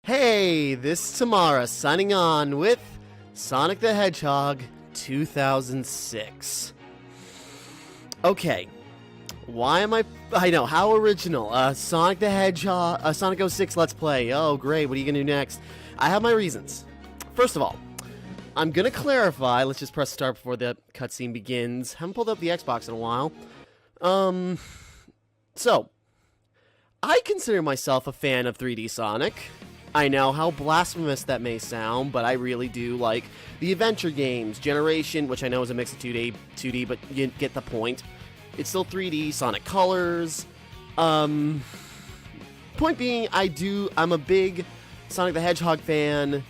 Hey, this is Timmara signing on with Sonic the Hedgehog 2006. Okay, why am I know, how original. Sonic the Hedgehog, Sonic 06 Let's Play. Oh, great, what are you gonna do next? I have my reasons. First of all, I'm gonna clarify, let's just press start before the cutscene begins. Haven't pulled up the Xbox in a while. So, I consider myself a fan of 3D Sonic. I know how blasphemous that may sound, but I really do like the adventure games. Generation, which I know is a mix of 2D, but you get the point. It's still 3D, Sonic Colors. Point being, I'm a big Sonic the Hedgehog fan,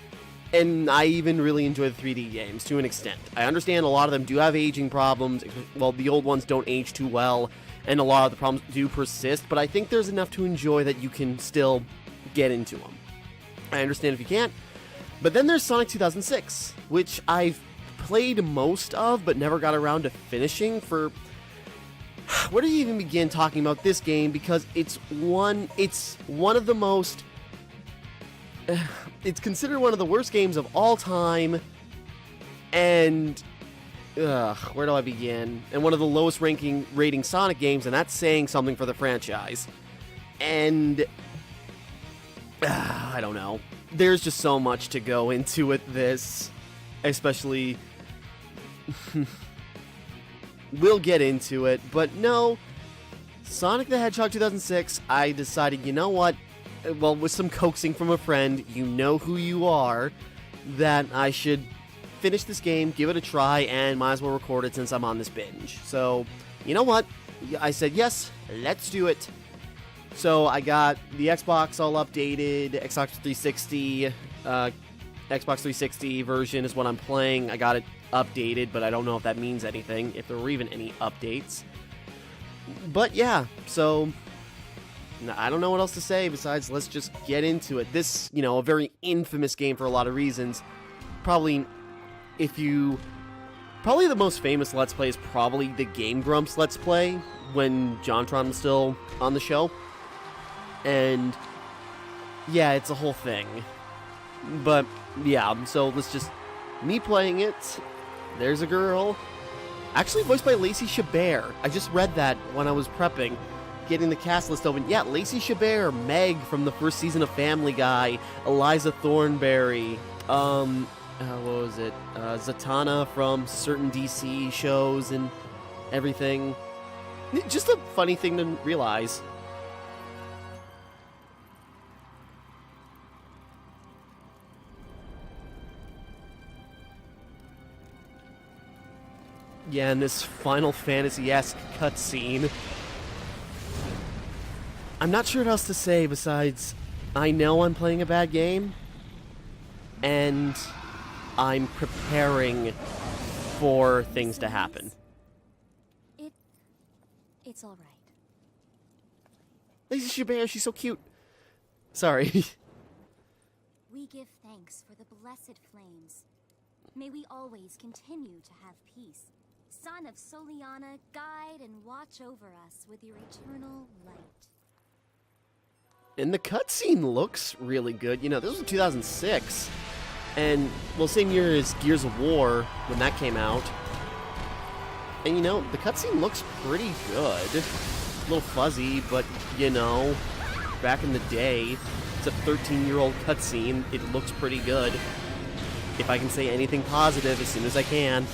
and I even really enjoy the 3D games to an extent. I understand a lot of them do have aging problems. Well, the old ones don't age too well, and a lot of the problems do persist, but I think there's enough to enjoy that you can still get into them. I understand if you can't. But then there's Sonic 2006, which I've played most of, but never got around to finishing for... Where do you even begin talking about this game? Because it's one of the most... It's considered one of the worst games of all time, and... where do I begin? And one of the lowest rating Sonic games, and that's saying something for the franchise. And... I don't know. There's just so much to go into with this, especially... We'll get into it, but no, Sonic the Hedgehog 2006, I decided, you know what, well, with some coaxing from a friend, you know who you are, that I should finish this game, give it a try, and might as well record it since I'm on this binge. So, you know what, I said, yes, let's do it. So I got the Xbox all updated, Xbox 360, Xbox 360 version is what I'm playing. I got it updated, but I don't know if that means anything, if there were even any updates. But yeah, so I don't know what else to say besides let's just get into it. This, you know, a very infamous game for a lot of reasons. Probably the most famous Let's Play is probably the Game Grumps Let's Play when JonTron was still on the show. And yeah, it's a whole thing. But yeah, so let's just me playing it. There's a girl, actually voiced by Lacey Chabert. I just read that when I was prepping, getting the cast list open. Yeah, Lacey Chabert, Meg from the first season of Family Guy, Eliza Thornberry, what was it? Zatanna from certain DC shows and everything. Just a funny thing to realize. Yeah, in this Final Fantasy-esque cutscene. I'm not sure what else to say besides, I know I'm playing a bad game, and I'm preparing for things to happen. It's all right. Lacey Chabert, she's so cute. Sorry. We give thanks for the blessed flames. May we always continue to have peace. Son of Soliana, guide and watch over us with your eternal light. And the cutscene looks really good. You know, this was 2006. And, well, same year as Gears of War, when that came out. And, you know, the cutscene looks pretty good. A little fuzzy, but, you know, back in the day, it's a 13-year-old cutscene. It looks pretty good. If I can say anything positive as soon as I can.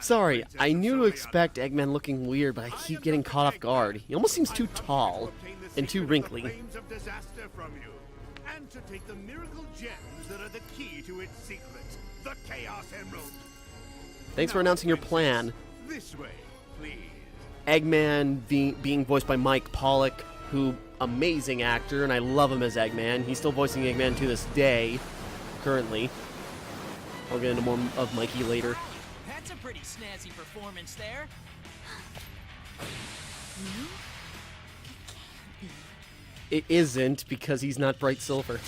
Sorry, I knew to expect Eggman looking weird, but I keep getting caught off guard. He almost seems too tall and too wrinkly. And to take the miracle gems that are the key to its secret, the Chaos Emerald. Thanks for announcing your plan. This way, please. Eggman being voiced by Mike Pollock, who, amazing actor, and I love him as Eggman. He's still voicing Eggman to this day, currently. I'll get into more of Mikey later. That's a pretty snazzy performance there. It isn't, because he's not Bright Silver.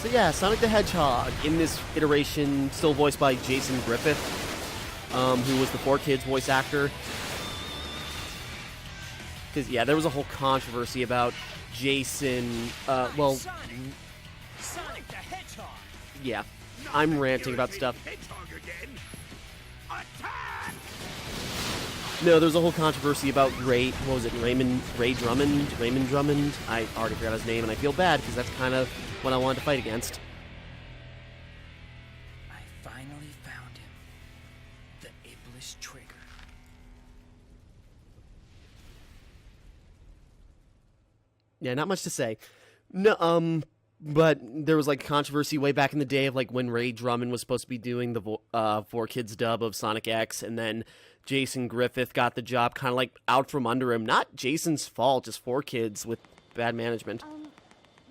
So yeah, Sonic the Hedgehog, in this iteration, still voiced by Jason Griffith, who was the 4Kids voice actor. Because, yeah, there was a whole controversy about Jason, well, Sonic the Hedgehog! yeah, I'm ranting about stuff. Hedgehog again. Attack! No, there was a whole controversy about Ray Drummond? I already forgot his name, and I feel bad, because that's kind of what I wanted to fight against. I finally found him. The Iblis Trigger. Yeah, not much to say. No, but there was like controversy way back in the day of like when Ray Drummond was supposed to be doing the 4Kids dub of Sonic X, and then Jason Griffith got the job kind of like out from under him. Not Jason's fault, just 4Kids with bad management.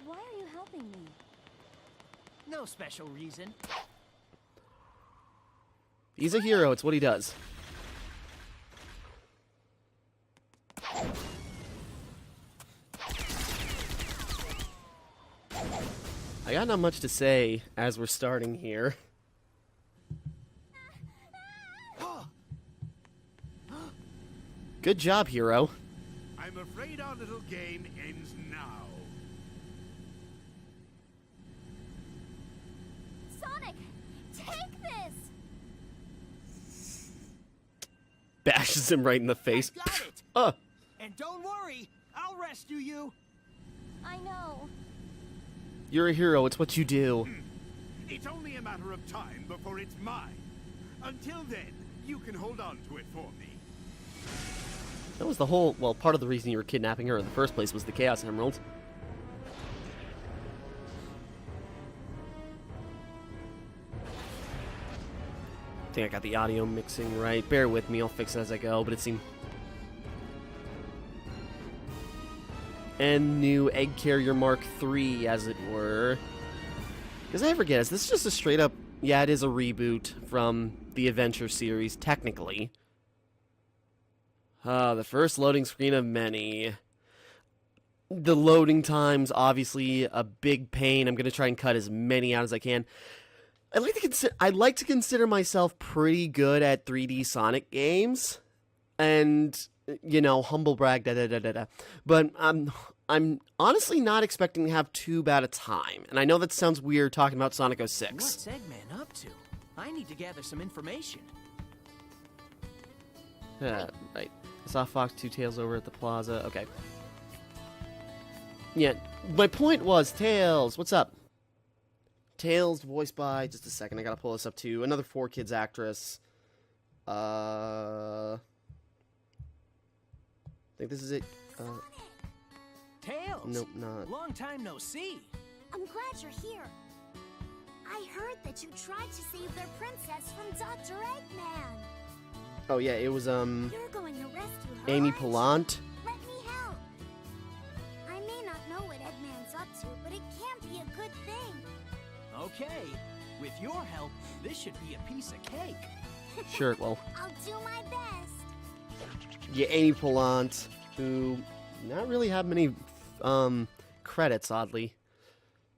Why are you helping me? No special reason. He's a hero, it's what he does. I got not much to say as we're starting here. Good job, hero. I'm afraid our little game ends now. Sonic, take this! Bashes him right in the face. I got it! And don't worry, I'll rescue you. I know. You're a hero, it's what you do. It's only a matter of time before it's mine. Until then, you can hold on to it for me. That was the whole, well, part of the reason you were kidnapping her in the first place was the Chaos Emerald. I think I got the audio mixing right. Bear with me, I'll fix it as I go, but it seemed... And new Egg Carrier Mark III, as it were. Because I forget, is this just a straight up... Yeah, it is a reboot from the Adventure series, technically. The first loading screen of many. The loading time's obviously a big pain. I'm going to try and cut as many out as I can. I like to consider myself pretty good at 3D Sonic games. And... you know, humble brag, da-da-da-da-da. But I'm honestly not expecting to have too bad a time. And I know that sounds weird talking about Sonic 06. What's Eggman up to? I need to gather some information. Right. I saw Fox Two Tails over at the plaza. Okay. Yeah, my point was, Tails, what's up? Tails, voiced by, just a second, I gotta pull this up too. Another 4Kids actress. I think this is it. Tails! Nope, not. Long time no see. I'm glad you're here. I heard that you tried to save their princess from Dr. Eggman. Oh yeah, it was You're going to rescue her, Amy aren't you? Pallant. Let me help. I may not know what Eggman's up to, but it can't be a good thing. Okay, with your help, this should be a piece of cake. Sure, well, I'll do my best. yeah, Amy Pallant, who not really have many credits, oddly.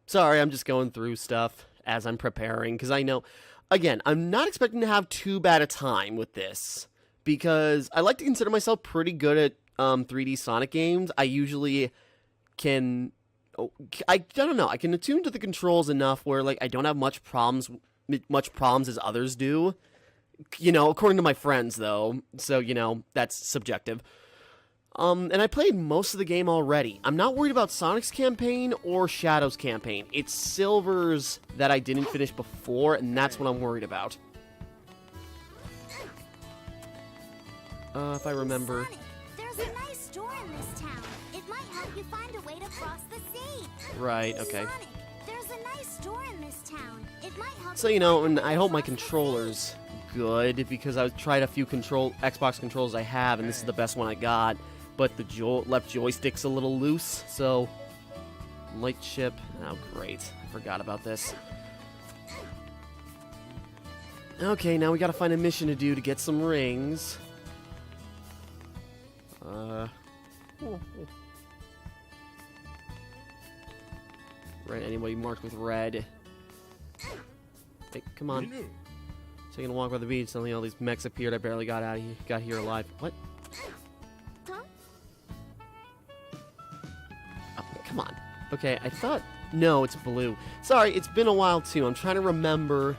Sorry, I'm just going through stuff as I'm preparing, because I know, again, I'm not expecting to have too bad a time with this, because I like to consider myself pretty good at 3D Sonic games. I usually can, I don't know, I can attune to the controls enough where, like, I don't have much problems as others do. You know, according to my friends, though, so, you know, that's subjective. And I played most of the game already. I'm not worried about Sonic's campaign or Shadow's campaign. It's Silver's that I didn't finish before, and that's what I'm worried about. If I remember... Sonic, there's a nice store in this town. It might help you find a way to cross the sea. Right, okay. Sonic, there's a nice store in this town. It might help So, you know, find and a way I to hope my cross the sea. controller's good, because I've tried a few Xbox controllers I have, and this is the best one I got. But the left joystick's a little loose, so... Light chip. Oh, great. I forgot about this. Okay, now we gotta find a mission to do to get some rings. Red, anybody marked with red. Hey, come on. Taking a walk by the beach, suddenly all these mechs appeared. I barely got here alive. What? Huh? Oh, come on. Okay, I thought... No, it's blue. Sorry, it's been a while, too. I'm trying to remember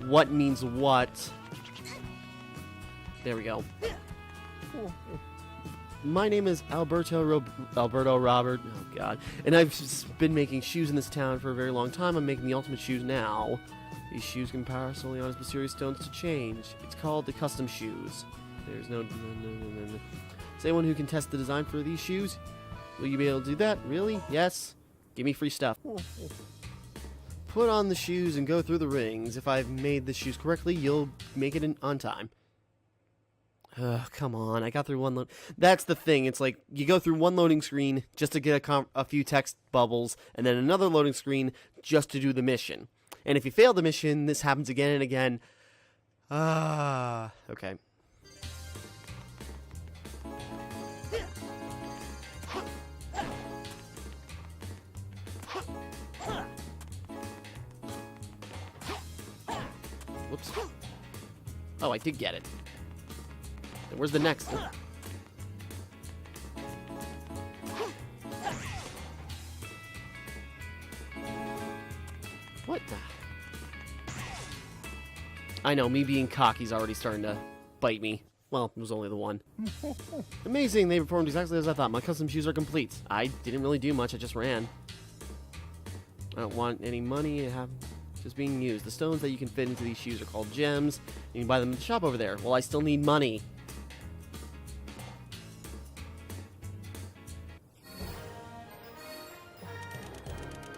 what means what. There we go. My name is Alberto Robert. Oh, God. And I've just been making shoes in this town for a very long time. I'm making the ultimate shoes now. These shoes can power Soliana's mysterious stones to change. It's called the custom shoes. There's no... Is anyone who can test the design for these shoes? Will you be able to do that? Really? Yes? Give me free stuff. Put on the shoes and go through the rings. If I've made the shoes correctly, you'll make it on time. Come on. I got through one load. That's the thing. It's like you go through one loading screen just to get a few text bubbles, and then another loading screen just to do the mission. And if you fail the mission, this happens again and again. Okay. Whoops. Oh, I did get it. Where's the next one? What the... I know, me being cocky's already starting to bite me. Well, it was only the one. Amazing, they performed exactly as I thought. My custom shoes are complete. I didn't really do much, I just ran. I don't want any money, I have just being used. The stones that you can fit into these shoes are called gems. You can buy them at the shop over there. Well, I still need money.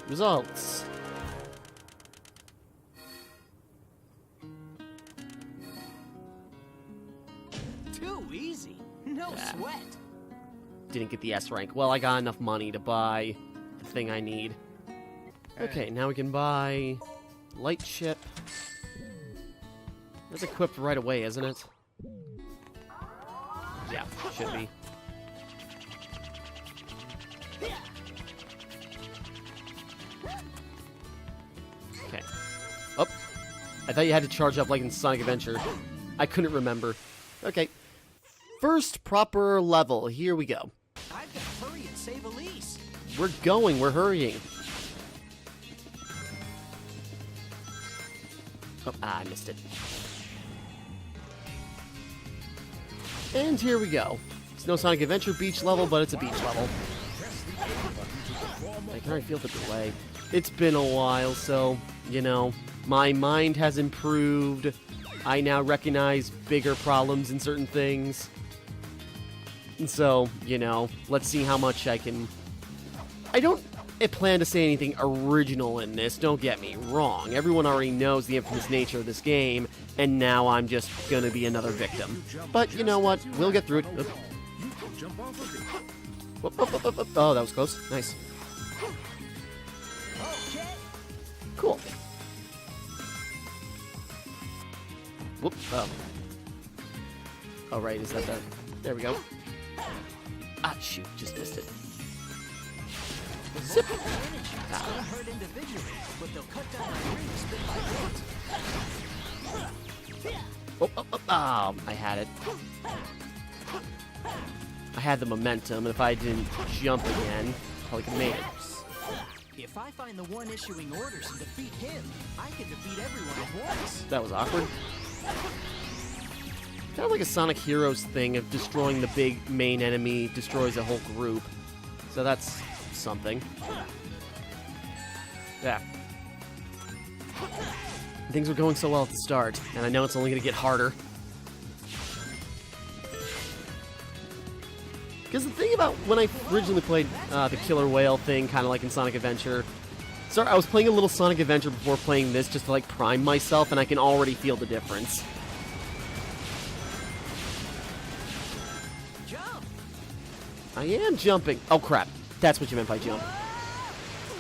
Results. Too easy. No sweat. Didn't get the S rank. Well, I got enough money to buy the thing I need. Okay, now we can buy light ship. That's equipped right away, isn't it? Yeah, should be. Okay. Oh, I thought you had to charge up like in Sonic Adventure. I couldn't remember. Okay. First proper level. Here we go. I've got to hurry and save Elise. We're going. We're hurrying. Oh, I missed it. And here we go. It's no Sonic Adventure beach level, but it's a beach level. I can already feel the delay. It's been a while, so, you know, my mind has improved. I now recognize bigger problems in certain things. And so, you know, let's see how much I can... I don't plan to say anything original in this, don't get me wrong. Everyone already knows the infamous nature of this game, and now I'm just gonna be another victim. But you know what? We'll get through it. Oop. Whoop, whoop, whoop, whoop. Oh, that was close. Nice. Cool. Whoop. Oh. Oh, right. Is that the... There we go. Ah, shoot. Just missed it. Zip. Ah. Oh, oh, oh, oh, I had it. I had the momentum, and if I didn't jump again, probably could have made it. If I find the one issuing orders and defeat him, I can defeat everyone at once. That was awkward. Kind of like a Sonic Heroes thing of destroying the big main enemy destroys a whole group. So that's something. Yeah. Things were going so well at the start, and I know it's only going to get harder. Because the thing about when I originally played the Killer Whale thing, kind of like in Sonic Adventure, sorry, I was playing a little Sonic Adventure before playing this just to like prime myself, and I can already feel the difference. Jump! I am jumping. Oh crap, that's what you meant by jump.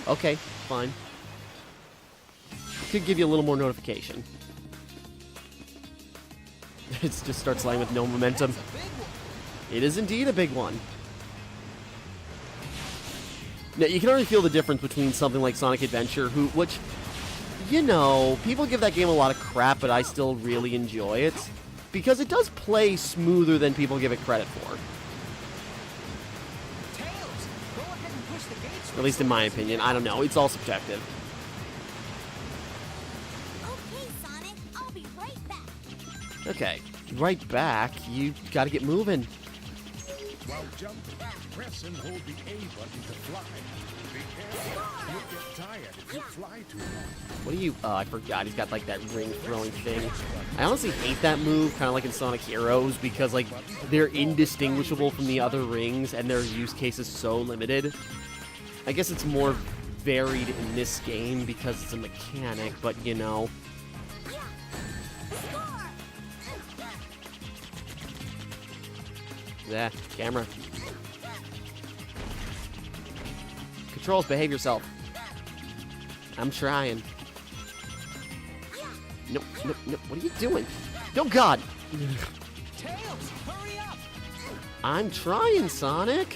Okay, fine. Could give you a little more notification. It just starts sliding with no momentum. It is indeed a big one. Now, you can already feel the difference between something like Sonic Adventure, which, you know, people give that game a lot of crap, but I still really enjoy it. Because it does play smoother than people give it credit for. Tails, go ahead and push the gates. At least in my opinion. I don't know. It's all subjective. Okay, Sonic, I'll be right back. Okay. Right back. You gotta get moving. While jumping, press and hold the A button to fly. Be careful. You'll get tired if you fly too long. What do you... Oh, I forgot. He's got, like, that ring-throwing thing. I honestly hate that move, kind of like in Sonic Heroes, because, like, they're indistinguishable from the other rings, and their use case is so limited. I guess it's more varied in this game because it's a mechanic, but, you know... Yeah, camera. Controls, behave yourself. I'm trying. Nope, nope, nope. What are you doing? Oh, God! Tails, hurry up! I'm trying, Sonic!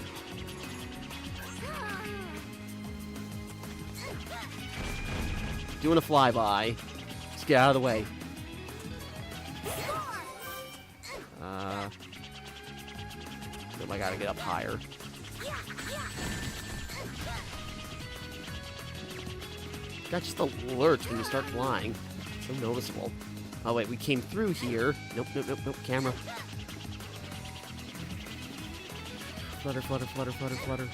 Doing a flyby. Just get out of the way. Nope, I gotta get up higher. Got just a lurch when you start flying. So noticeable. Oh wait, we came through here. Nope, nope, nope, nope. Camera. Flutter, flutter, flutter, flutter, flutter.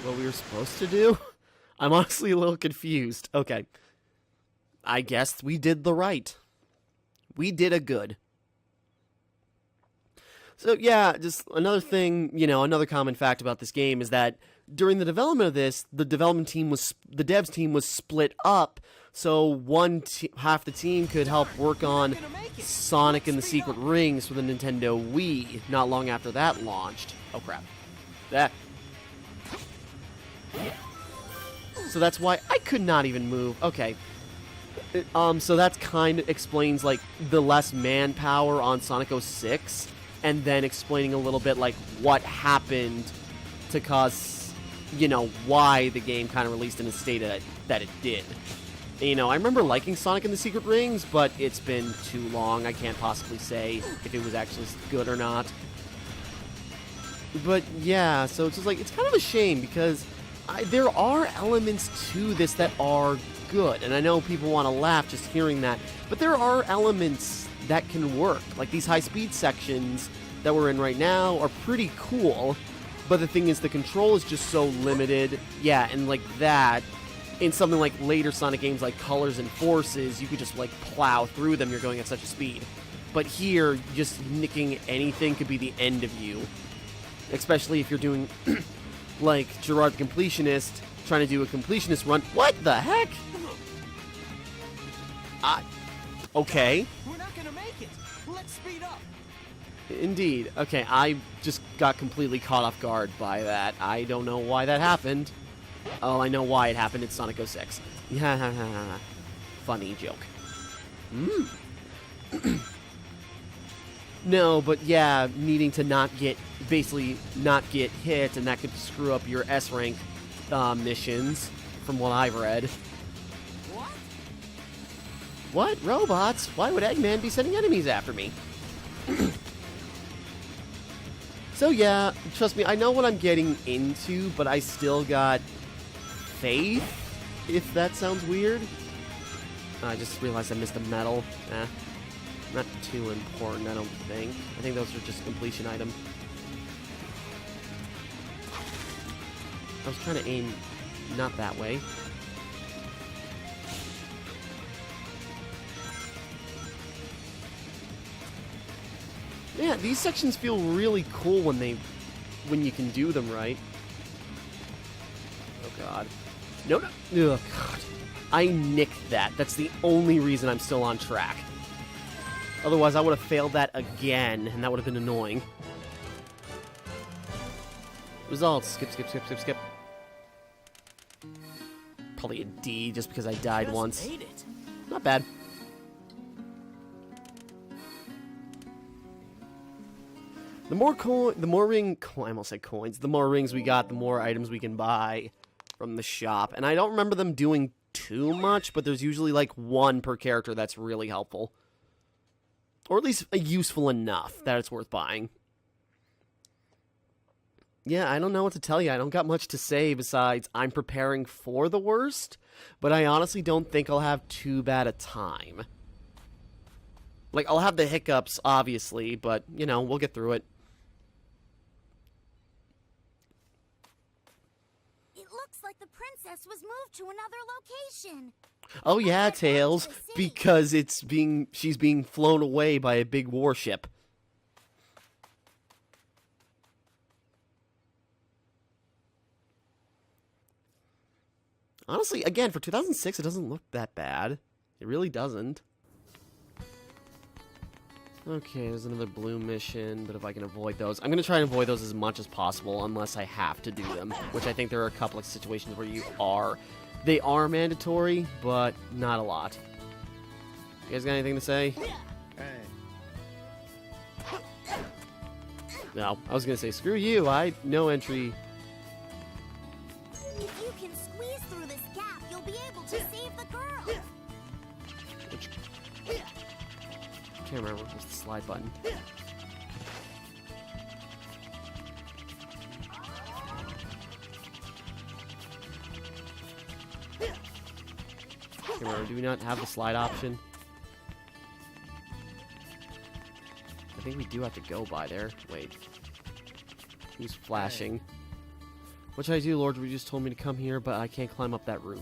What we were supposed to do? I'm honestly a little confused. Okay. I guess we did the right. We did a good. So yeah, just another thing, you know, another common fact about this game is that during the development of this, the devs team was split up, so half the team could help work on Sonic and the Secret Rings for the Nintendo Wii, not long after that launched. Oh crap. That. So that's why I could not even move. Okay. So that kind of explains, like, the less manpower on Sonic 06, and then explaining a little bit, like, what happened to cause, you know, why the game kind of released in the state that it did. You know, I remember liking Sonic and the Secret Rings, but it's been too long. I can't possibly say if it was actually good or not. But, yeah, so it's just, like, it's kind of a shame, because there are elements to this that are good, and I know people want to laugh just hearing that, but there are elements that can work. Like these high-speed sections that we're in right now are pretty cool, but the thing is the control is just so limited. Yeah, and like that, in something like later Sonic games like Colors and Forces, you could just like plow through them, you're going at such a speed. But here, just nicking anything could be the end of you, especially if you're doing... like Gerard the Completionist, trying to do a completionist run. What the heck? Okay. We're not gonna make it. Let's speed up. Indeed. Okay, I just got completely caught off guard by that. I don't know why that happened. Oh, I know why it happened. It's Sonic 06. Yeah, funny joke. No, but yeah, needing to basically not get hit, and that could screw up your S-rank missions, from what I've read. What? What? Robots? Why would Eggman be sending enemies after me? So yeah, trust me, I know what I'm getting into, but I still got faith, if that sounds weird. I just realized I missed a medal. Not too important, I don't think. I think those are just completion items. I was trying to aim not that way. Yeah, these sections feel really cool when you can do them right. Oh god. No, no. Oh god. I nicked that. That's the only reason I'm still on track. Otherwise, I would have failed that again, and that would have been annoying. Results. Skip, skip, skip, skip, skip. Probably a D just because I died Just once. made it. Not bad. The more I almost said coins. The more rings we got, the more items we can buy from the shop. And I don't remember them doing too much, but there's usually like one per character that's really helpful. Or at least useful enough that it's worth buying. Yeah, I don't know what to tell you. I don't got much to say besides I'm preparing for the worst, but I honestly don't think I'll have too bad a time. Like, I'll have the hiccups, obviously, but, you know, we'll get through it. It looks like the princess was moved to another location. Oh yeah, That's Tails, actually safe. because she's being flown away by a big warship. Honestly, again, for 2006, it doesn't look that bad. It really doesn't. Okay, there's another blue mission, but if I can avoid those... I'm going to try and avoid those as much as possible, unless I have to do them. Which I think there are a couple of situations where you are... They are mandatory, but not a lot. You guys got anything to say? No, I was going to say, screw you, no entry... If you can squeeze through this gap, you'll be able to save the girl. I can't remember what's the slide button. Can't remember. Do we not have the slide option? I think we do have to go by there. Wait. Who's flashing? What should I do, Lord? You just told me to come here, but I can't climb up that roof.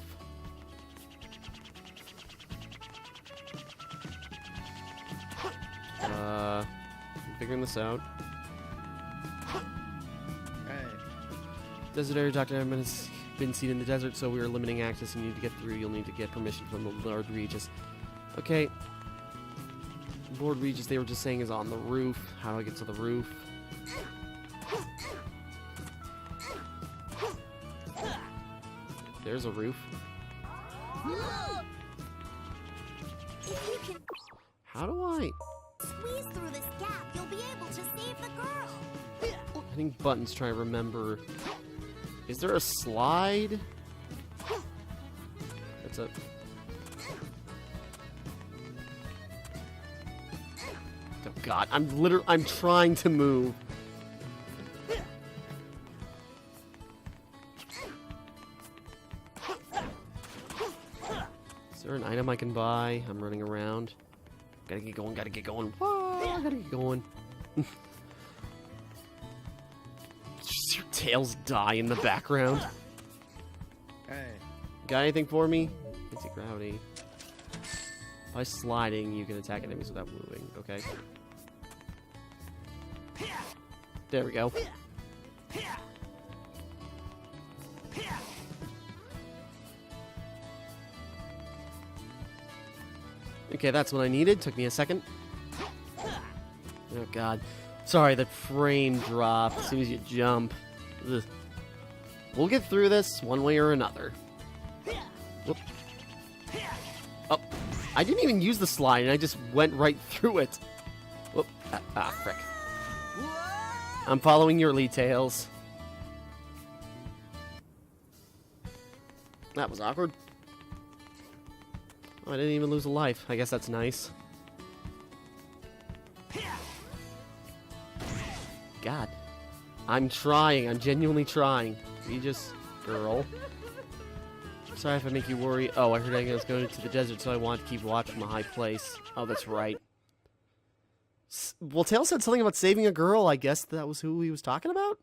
I'm figuring this out. Desert area, Dr. Edmund has been seen in the desert, so we are limiting access and you need to get through. You'll need to get permission from the Lord Regis. Okay. Lord Regis, they were just saying, is on the roof. How do I get to the roof? There's a roof. If you can How do I... squeeze through this gap, you'll be able to save the girl. Hitting buttons, trying to remember. Is there a slide? That's a... Oh god, I'm trying to move. Is there an item I can buy? I'm running around. Gotta get going, gotta get going. Whoa, gotta get going. Just your tails die in the background. Got anything for me? Anti-gravity. By sliding, you can attack enemies without moving. Okay. There we go. Okay, that's what I needed. Took me a second. Oh god. Sorry, the frame dropped as soon as you jump. Ugh. We'll get through this one way or another. Whoop. Oh, I didn't even use the slide, and I just went right through it. Whoop. Frick. I'm following your lead, Tails. That was awkward. Oh, I didn't even lose a life. I guess that's nice. God. I'm trying. I'm genuinely trying. You just... girl. Sorry if I make you worry. Oh, I heard I was going to the desert, so I want to keep watch from a high place. Oh, that's right. Well, Tails said something about saving a girl. I guess that was who he was talking about?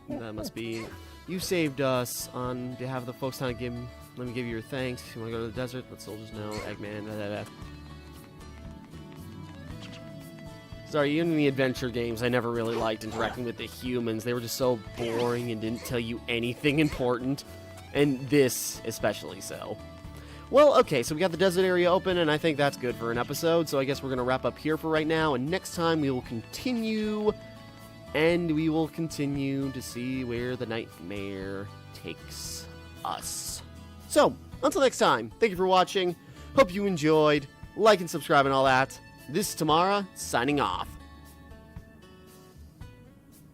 That must be... You saved us on behalf of the folks trying to let me give you your thanks. If you want to go to the desert, let soldiers know. Eggman, da da da. Sorry, even in the adventure games, I never really liked interacting with the humans. They were just so boring and didn't tell you anything important. And this, especially so. Well, okay, so we got the desert area open, and I think that's good for an episode. So I guess we're going to wrap up here for right now. And next time we will continue, and we will continue to see where the nightmare takes us. So, until next time, thank you for watching. Hope you enjoyed. Like and subscribe and all that. This is Timmara, signing off.